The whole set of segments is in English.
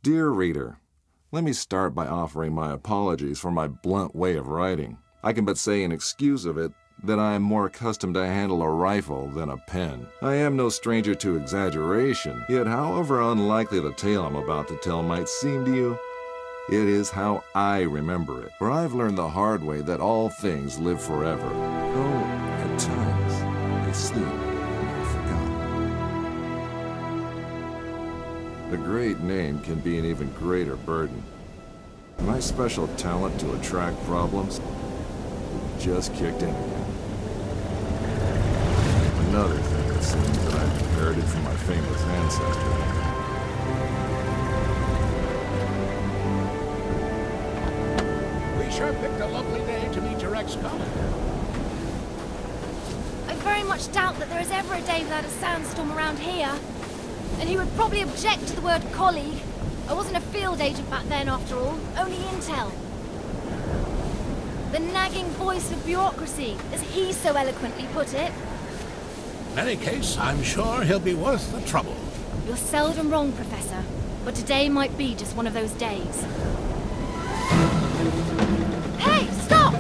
Dear reader, let me start by offering my apologies for my blunt way of writing. I can but say in excuse of it that I am more accustomed to handle a rifle than a pen. I am no stranger to exaggeration, yet however unlikely the tale I'm about to tell might seem to you, it is how I remember it. For I've learned the hard way that all things live forever. Though at times they sleep and are forgotten. A great name can be an even greater burden. My special talent to attract problems just kicked in again. Another thing, it seems, that I've inherited from my famous ancestor. We sure picked a lovely day to meet your ex-colleague. I very much doubt that there is ever a day without a sandstorm around here. And he would probably object to the word colleague. I wasn't a field agent back then, after all. Only intel. The nagging voice of bureaucracy, as he so eloquently put it. In any case, I'm sure he'll be worth the trouble. You're seldom wrong, Professor. But today might be just one of those days. Hey, stop!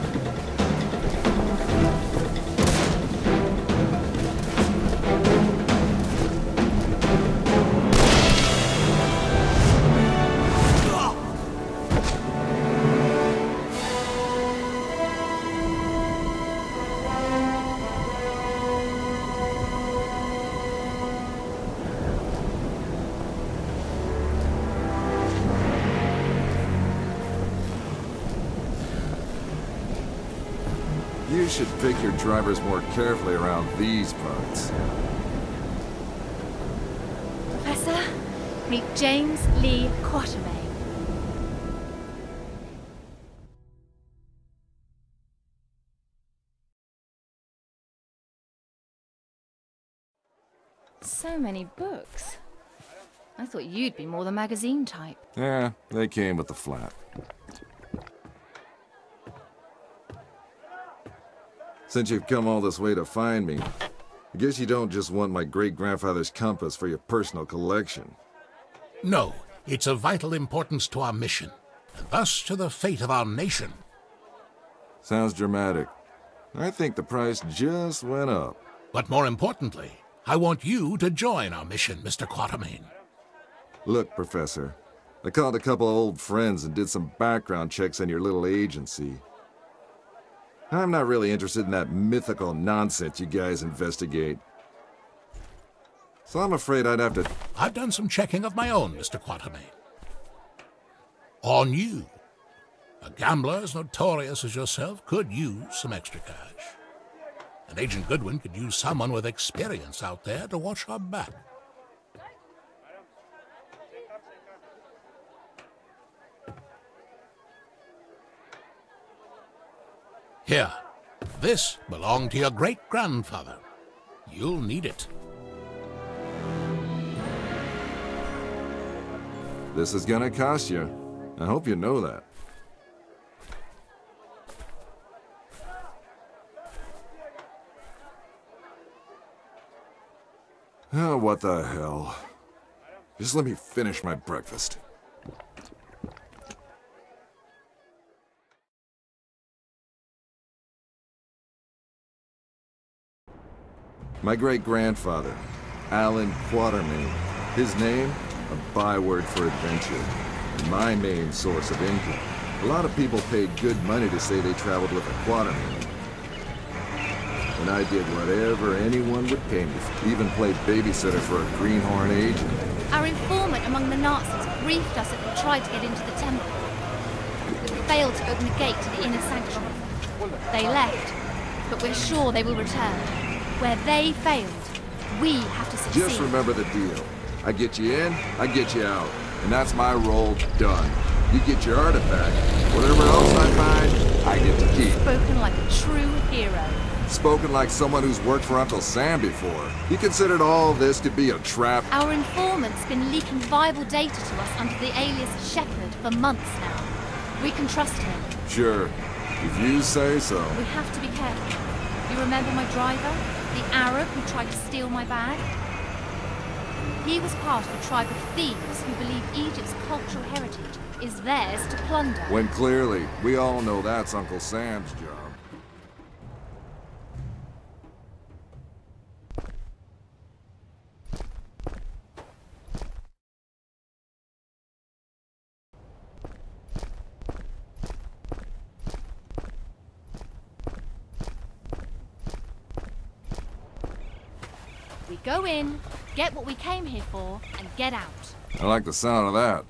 You should pick your drivers more carefully around these parts. Professor, meet James Lee Quatermain. So many books. I thought you'd be more the magazine type. Yeah, they came with the flat. Since you've come all this way to find me, I guess you don't just want my great-grandfather's compass for your personal collection. No, it's of vital importance to our mission, and thus to the fate of our nation. Sounds dramatic. I think the price just went up. But more importantly, I want you to join our mission, Mr. Quatermain. Look, Professor, I called a couple of old friends and did some background checks on your little agency. I'm not really interested in that mythical nonsense you guys investigate. So I'm afraid I'd have to... I've done some checking of my own, Mr. Quatermain. On you. A gambler as notorious as yourself could use some extra cash. And Agent Goodwin could use someone with experience out there to watch her back. Here, this belonged to your great-grandfather. You'll need it. This is gonna cost you. I hope you know that. Oh, what the hell. Just let me finish my breakfast. My great-grandfather, Alan Quatermain. His name, a byword for adventure, and my main source of income. A lot of people paid good money to say they traveled with a Quatermain. And I did whatever anyone would pay me for. Even played babysitter for a greenhorn agent. Our informant among the Nazis briefed us that they tried to get into the temple. But we failed to open the gate to the inner sanctuary. They left, but we're sure they will return. Where they failed, we have to succeed. Just remember the deal. I get you in, I get you out. And that's my role done. You get your artifact. Whatever else I find, I get to keep. Spoken like a true hero. Spoken like someone who's worked for Uncle Sam before. He considered all this to be a trap. Our informant's been leaking vital data to us under the alias Shepherd for months now. We can trust him. Sure. If you say so. We have to be careful. You remember my driver? The Arab who tried to steal my bag? He was part of a tribe of thieves who believe Egypt's cultural heritage is theirs to plunder. When clearly, we all know that's Uncle Sam's job. We go in, get what we came here for, and get out. I like the sound of that.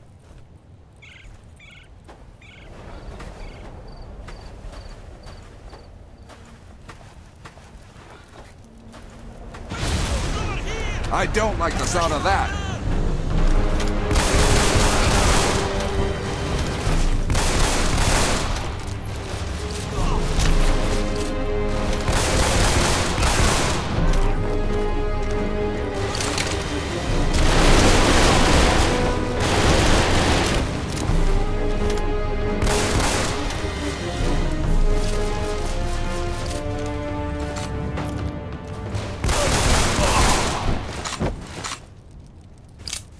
I don't like the sound of that.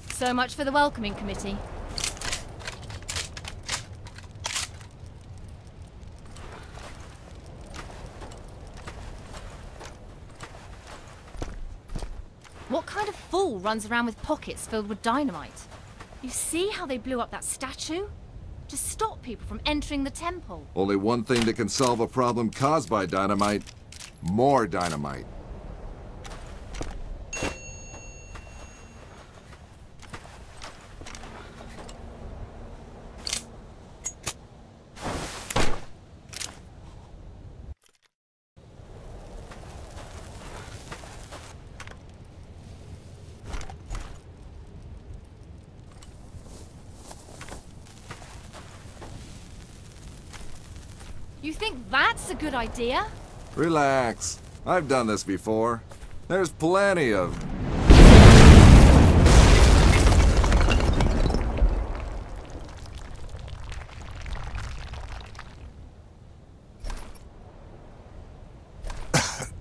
So much for the welcoming committee. What kind of fool runs around with pockets filled with dynamite? You see how they blew up that statue? To stop people from entering the temple. Only one thing that can solve a problem caused by dynamite. More dynamite. You think that's a good idea? Relax. I've done this before. There's plenty of...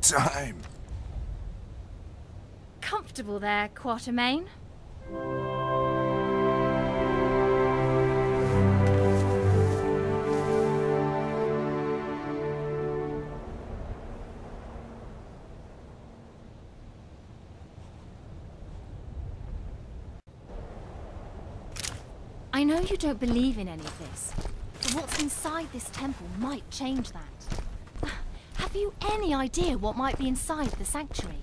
time. Comfortable there, Quatermain? I know you don't believe in any of this, but what's inside this temple might change that. Have you any idea what might be inside the sanctuary?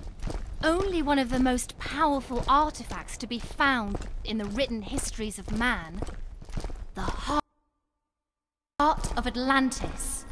Only one of the most powerful artifacts to be found in the written histories of man. The heart of Atlantis.